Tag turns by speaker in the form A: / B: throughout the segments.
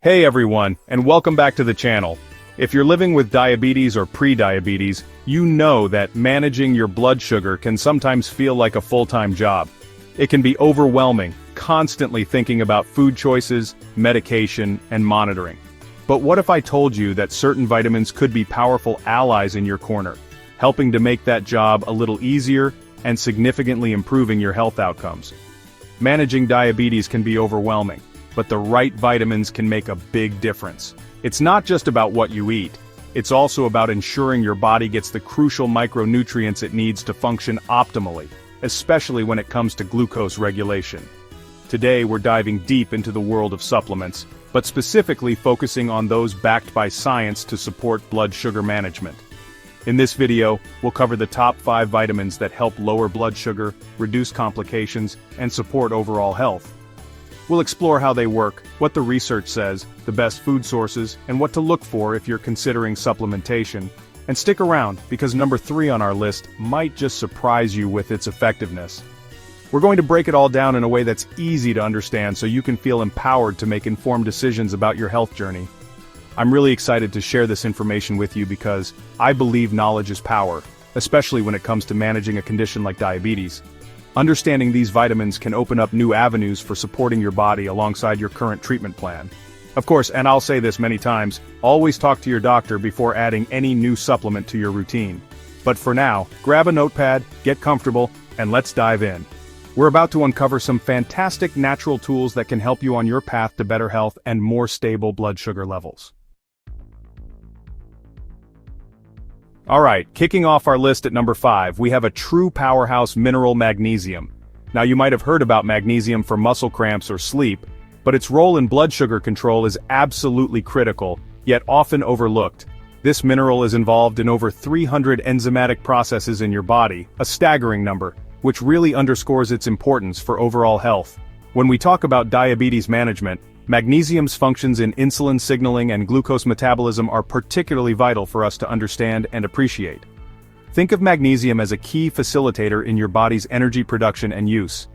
A: Hey everyone, and welcome back to the channel. If you're living with diabetes or pre-diabetes, you know that managing your blood sugar can sometimes feel like a full-time job. It can be overwhelming, constantly thinking about food choices, medication, and monitoring. But what if I told you that certain vitamins could be powerful allies in your corner, helping to make that job a little easier and significantly improving your health outcomes? Managing diabetes can be overwhelming, but the right vitamins can make a big difference. It's not just about what you eat, it's also about ensuring your body gets the crucial micronutrients it needs to function optimally, especially when it comes to glucose regulation. Today we're diving deep into the world of supplements, but specifically focusing on those backed by science to support blood sugar management. In this video, we'll cover the top 5 vitamins that help lower blood sugar, reduce complications, and support overall health. We'll explore how they work, what the research says, the best food sources, and what to look for if you're considering supplementation. And stick around, because number 3 on our list might just surprise you with its effectiveness. We're going to break it all down in a way that's easy to understand so you can feel empowered to make informed decisions about your health journey. I'm really excited to share this information with you because I believe knowledge is power, especially when it comes to managing a condition like diabetes. Understanding these vitamins can open up new avenues for supporting your body alongside your current treatment plan. Of course, and I'll say this many times, always talk to your doctor before adding any new supplement to your routine. But for now, grab a notepad, get comfortable, and let's dive in. We're about to uncover some fantastic natural tools that can help you on your path to better health and more stable blood sugar levels. Alright, kicking off our list at number 5, we have a true powerhouse mineral, magnesium. Now you might have heard about magnesium for muscle cramps or sleep, but its role in blood sugar control is absolutely critical, yet often overlooked. This mineral is involved in over 300 enzymatic processes in your body, a staggering number, which really underscores its importance for overall health. When we talk about diabetes management, magnesium's functions in insulin signaling and glucose metabolism are particularly vital for us to understand and appreciate. Think of magnesium as a key facilitator in your body's energy production and use.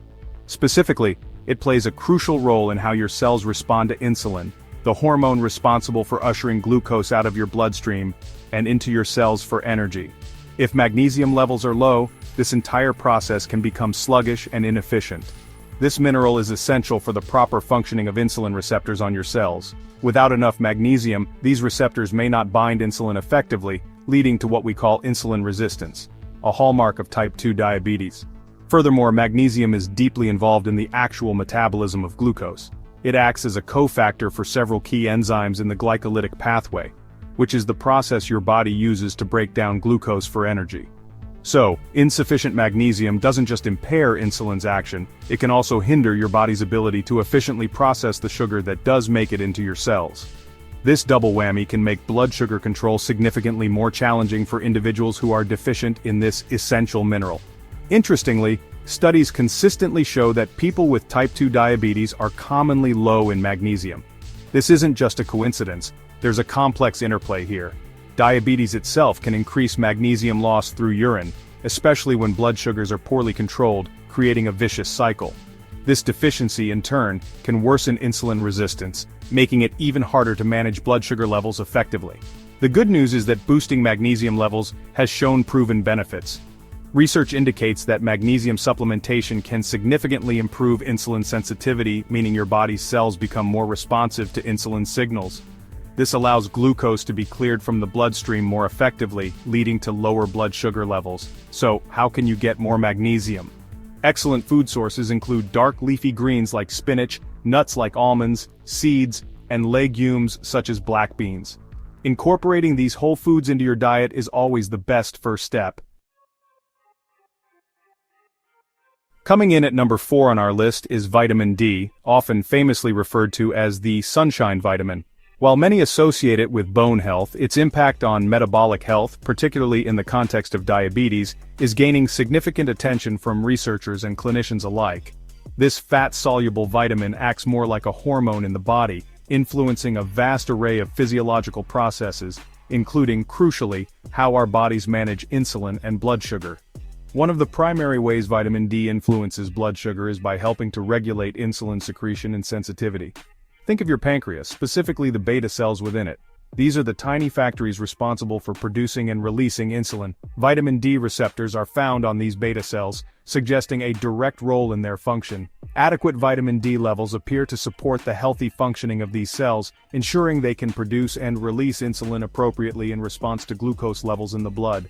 A: Specifically, it plays a crucial role in how your cells respond to insulin, the hormone responsible for ushering glucose out of your bloodstream and into your cells for energy. If magnesium levels are low, this entire process can become sluggish and inefficient. This mineral is essential for the proper functioning of insulin receptors on your cells. Without enough magnesium, these receptors may not bind insulin effectively, leading to what we call insulin resistance, a hallmark of type 2 diabetes. Furthermore, magnesium is deeply involved in the actual metabolism of glucose. It acts as a cofactor for several key enzymes in the glycolytic pathway, which is the process your body uses to break down glucose for energy. So, insufficient magnesium doesn't just impair insulin's action, it can also hinder your body's ability to efficiently process the sugar that does make it into your cells. This double whammy can make blood sugar control significantly more challenging for individuals who are deficient in this essential mineral. Interestingly, studies consistently show that people with type 2 diabetes are commonly low in magnesium. This isn't just a coincidence, there's a complex interplay here. Diabetes itself can increase magnesium loss through urine, especially when blood sugars are poorly controlled, creating a vicious cycle. This deficiency, in turn, can worsen insulin resistance, making it even harder to manage blood sugar levels effectively. The good news is that boosting magnesium levels has shown proven benefits. Research indicates that magnesium supplementation can significantly improve insulin sensitivity, meaning your body's cells become more responsive to insulin signals. This allows glucose to be cleared from the bloodstream more effectively, leading to lower blood sugar levels. So, how can you get more magnesium? Excellent food sources include dark leafy greens like spinach, nuts like almonds, seeds, and legumes such as black beans. Incorporating these whole foods into your diet is always the best first step. Coming in at number 4 on our list is vitamin D, often famously referred to as the sunshine vitamin. While many associate it with bone health, its impact on metabolic health, particularly in the context of diabetes, is gaining significant attention from researchers and clinicians alike. This fat-soluble vitamin acts more like a hormone in the body, influencing a vast array of physiological processes, including, crucially, how our bodies manage insulin and blood sugar. One of the primary ways vitamin D influences blood sugar is by helping to regulate insulin secretion and sensitivity. Think of your pancreas, specifically the beta cells within it. These are the tiny factories responsible for producing and releasing insulin. Vitamin D receptors are found on these beta cells, suggesting a direct role in their function. Adequate vitamin D levels appear to support the healthy functioning of these cells, ensuring they can produce and release insulin appropriately in response to glucose levels in the blood.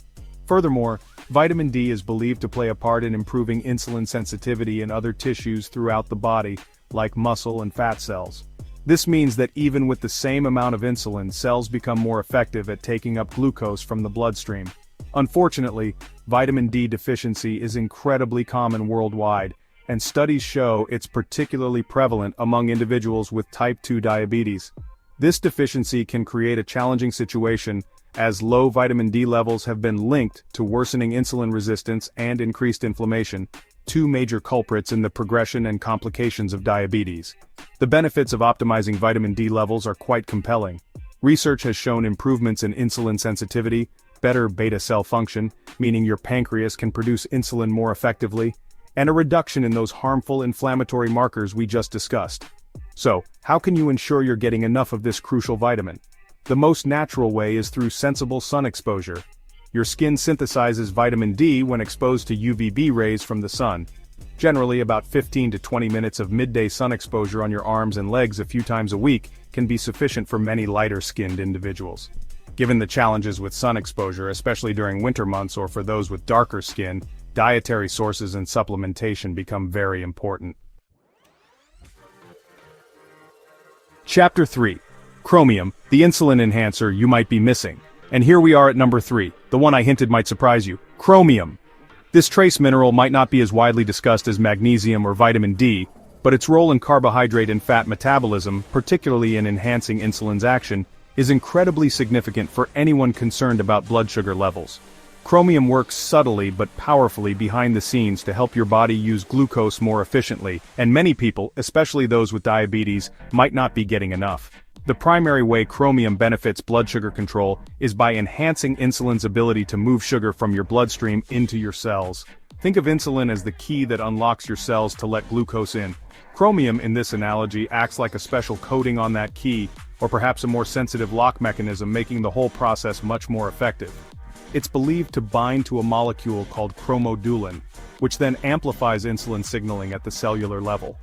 A: Furthermore, vitamin D is believed to play a part in improving insulin sensitivity in other tissues throughout the body, like muscle and fat cells. This means that even with the same amount of insulin, cells become more effective at taking up glucose from the bloodstream. Unfortunately, vitamin D deficiency is incredibly common worldwide, and studies show it's particularly prevalent among individuals with type 2 diabetes. This deficiency can create a challenging situation, as low vitamin D levels have been linked to worsening insulin resistance and increased inflammation, two major culprits in the progression and complications of diabetes. The benefits of optimizing vitamin D levels are quite compelling. Research has shown improvements in insulin sensitivity, better beta cell function, meaning your pancreas can produce insulin more effectively, and a reduction in those harmful inflammatory markers we just discussed. So, how can you ensure you're getting enough of this crucial vitamin? The most natural way is through sensible sun exposure. Your skin synthesizes vitamin D when exposed to UVB rays from the sun. Generally, about 15 to 20 minutes of midday sun exposure on your arms and legs a few times a week can be sufficient for many lighter-skinned individuals. Given the challenges with sun exposure, especially during winter months or for those with darker skin, dietary sources and supplementation become very important. Chapter 3. Chromium, the insulin enhancer you might be missing. And here we are at number 3, the one I hinted might surprise you, chromium. This trace mineral might not be as widely discussed as magnesium or vitamin D, but its role in carbohydrate and fat metabolism, particularly in enhancing insulin's action, is incredibly significant for anyone concerned about blood sugar levels. Chromium works subtly but powerfully behind the scenes to help your body use glucose more efficiently, and many people, especially those with diabetes, might not be getting enough. The primary way chromium benefits blood sugar control is by enhancing insulin's ability to move sugar from your bloodstream into your cells. Think of insulin as the key that unlocks your cells to let glucose in. Chromium, in this analogy, acts like a special coating on that key, or perhaps a more sensitive lock mechanism, making the whole process much more effective. It's believed to bind to a molecule called chromodulin, which then amplifies insulin signaling at the cellular level.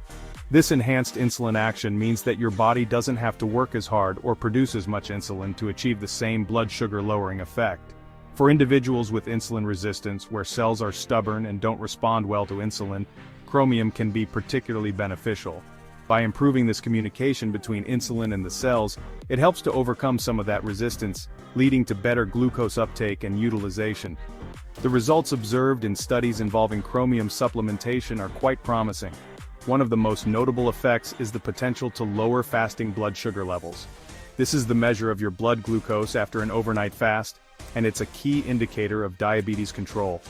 A: This enhanced insulin action means that your body doesn't have to work as hard or produce as much insulin to achieve the same blood sugar lowering effect. For individuals with insulin resistance, where cells are stubborn and don't respond well to insulin, chromium can be particularly beneficial. By improving this communication between insulin and the cells, it helps to overcome some of that resistance, leading to better glucose uptake and utilization. The results observed in studies involving chromium supplementation are quite promising. One of the most notable effects is the potential to lower fasting blood sugar levels. This is the measure of your blood glucose after an overnight fast, and it's a key indicator of diabetes control.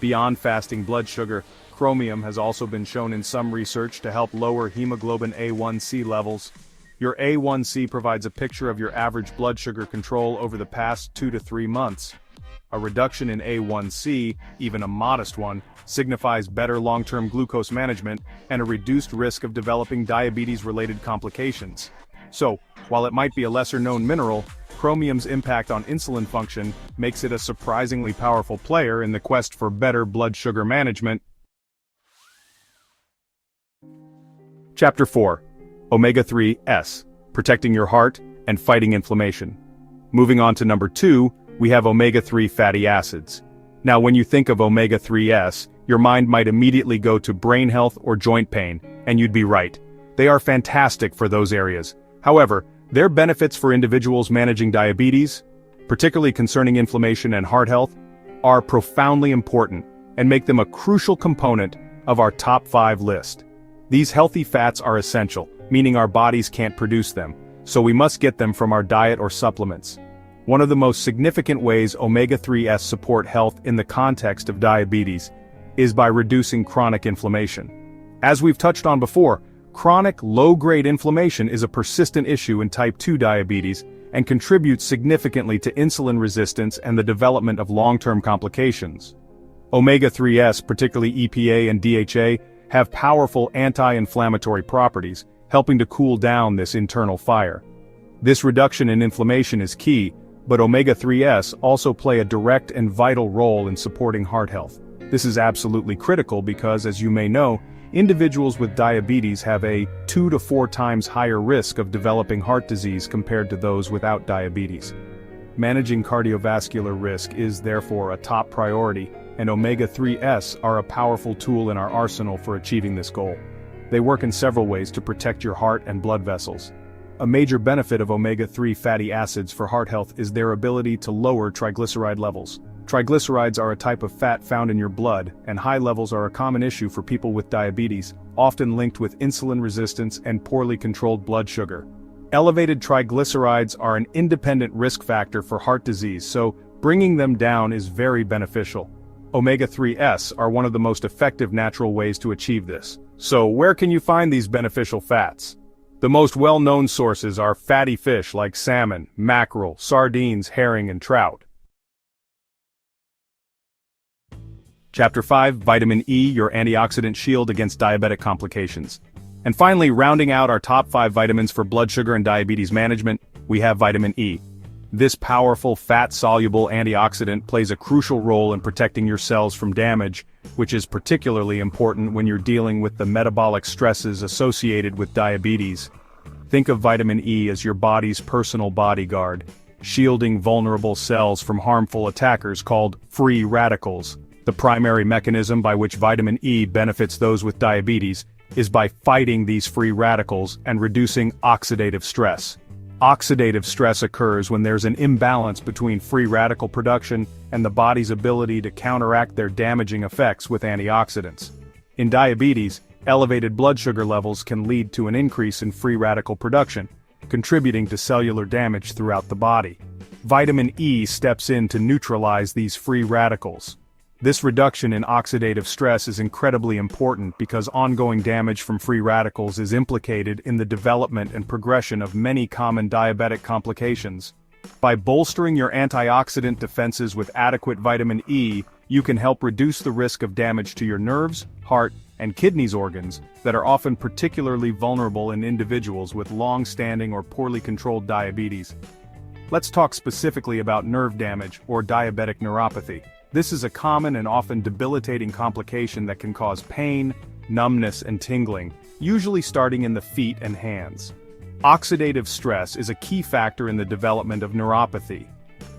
A: Beyond fasting blood sugar, chromium has also been shown in some research to help lower hemoglobin A1C levels. Your A1C provides a picture of your average blood sugar control over the past 2 to 3 months. A reduction in A1C, even a modest one, signifies better long-term glucose management and a reduced risk of developing diabetes-related complications. So, while it might be a lesser-known mineral, chromium's impact on insulin function makes it a surprisingly powerful player in the quest for better blood sugar management. Chapter 4. Omega-3s, protecting your heart and fighting inflammation. Moving on to number 2, we have omega-3 fatty acids. Now, when you think of omega-3s, your mind might immediately go to brain health or joint pain, and you'd be right. They are fantastic for those areas. However, their benefits for individuals managing diabetes, particularly concerning inflammation and heart health, are profoundly important and make them a crucial component of our top 5 list. These healthy fats are essential, meaning our bodies can't produce them, so we must get them from our diet or supplements. One of the most significant ways omega-3s support health in the context of diabetes is by reducing chronic inflammation. As we've touched on before, chronic low-grade inflammation is a persistent issue in type 2 diabetes and contributes significantly to insulin resistance and the development of long-term complications. Omega-3s, particularly EPA and DHA, have powerful anti-inflammatory properties, helping to cool down this internal fire. This reduction in inflammation is key, but omega-3s also play a direct and vital role in supporting heart health. This is absolutely critical because, as you may know, individuals with diabetes have a 2 to 4 times higher risk of developing heart disease compared to those without diabetes. Managing cardiovascular risk is therefore a top priority, and omega-3s are a powerful tool in our arsenal for achieving this goal. They work in several ways to protect your heart and blood vessels. A major benefit of omega-3 fatty acids for heart health is their ability to lower triglyceride levels. Triglycerides are a type of fat found in your blood, and high levels are a common issue for people with diabetes, often linked with insulin resistance and poorly controlled blood sugar. Elevated triglycerides are an independent risk factor for heart disease, so bringing them down is very beneficial. Omega-3s are one of the most effective natural ways to achieve this. So where can you find these beneficial fats? The most well-known sources are fatty fish like salmon, mackerel, sardines, herring, and trout. Chapter 5, Vitamin E, your antioxidant shield against diabetic complications. And finally, rounding out our top 5 vitamins for blood sugar and diabetes management, we have vitamin E. This powerful fat-soluble antioxidant plays a crucial role in protecting your cells from damage, which is particularly important when you're dealing with the metabolic stresses associated with diabetes. Think of vitamin E as your body's personal bodyguard, shielding vulnerable cells from harmful attackers called free radicals. The primary mechanism by which vitamin E benefits those with diabetes is by fighting these free radicals and reducing oxidative stress. Oxidative stress occurs when there's an imbalance between free radical production and the body's ability to counteract their damaging effects with antioxidants. In diabetes, elevated blood sugar levels can lead to an increase in free radical production, contributing to cellular damage throughout the body. Vitamin E steps in to neutralize these free radicals. This reduction in oxidative stress is incredibly important because ongoing damage from free radicals is implicated in the development and progression of many common diabetic complications. By bolstering your antioxidant defenses with adequate vitamin E, you can help reduce the risk of damage to your nerves, heart, and kidneys organs that are often particularly vulnerable in individuals with long-standing or poorly controlled diabetes. Let's talk specifically about nerve damage or diabetic neuropathy. This is a common and often debilitating complication that can cause pain, numbness, and tingling, usually starting in the feet and hands. Oxidative stress is a key factor in the development of neuropathy.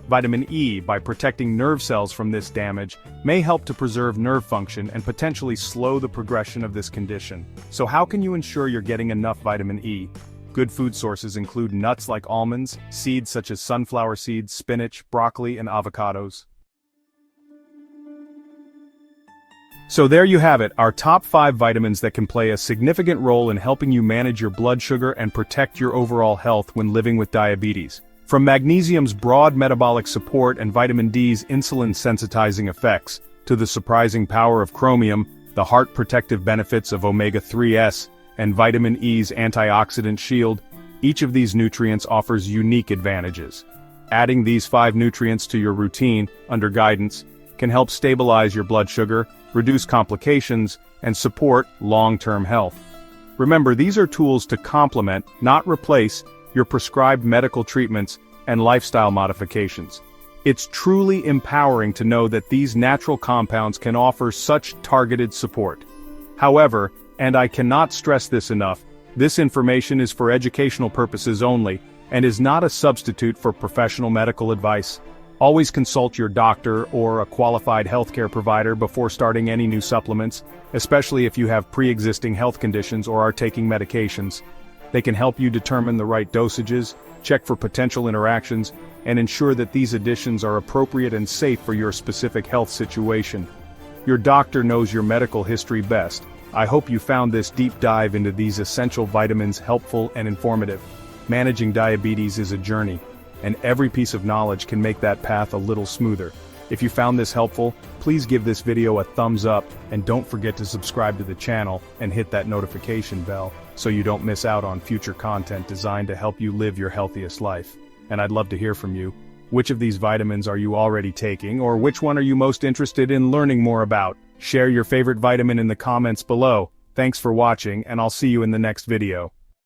A: Vitamin E, by protecting nerve cells from this damage, may help to preserve nerve function and potentially slow the progression of this condition. So how can you ensure you're getting enough vitamin E? Good food sources include nuts like almonds, seeds such as sunflower seeds, spinach, broccoli, and avocados. So there you have it, our top 5 vitamins that can play a significant role in helping you manage your blood sugar and protect your overall health when living with diabetes. From magnesium's broad metabolic support and vitamin D's insulin-sensitizing effects, to the surprising power of chromium, the heart protective benefits of omega-3s, and vitamin E's antioxidant shield, each of these nutrients offers unique advantages. Adding these 5 nutrients to your routine, under guidance, can help stabilize your blood sugar, reduce complications, and support long-term health. Remember, these are tools to complement, not replace, your prescribed medical treatments and lifestyle modifications. It's truly empowering to know that these natural compounds can offer such targeted support. However, and I cannot stress this enough, this information is for educational purposes only, and is not a substitute for professional medical advice. Always consult your doctor or a qualified healthcare provider before starting any new supplements, especially if you have pre-existing health conditions or are taking medications. They can help you determine the right dosages, check for potential interactions, and ensure that these additions are appropriate and safe for your specific health situation. Your doctor knows your medical history best. I hope you found this deep dive into these essential vitamins helpful and informative. Managing diabetes is a journey, and every piece of knowledge can make that path a little smoother. If you found this helpful, please give this video a thumbs up, and don't forget to subscribe to the channel and hit that notification bell so you don't miss out on future content designed to help you live your healthiest life. And I'd love to hear from you. Which of these vitamins are you already taking, or which one are you most interested in learning more about? Share your favorite vitamin in the comments below. Thanks for watching, and I'll see you in the next video.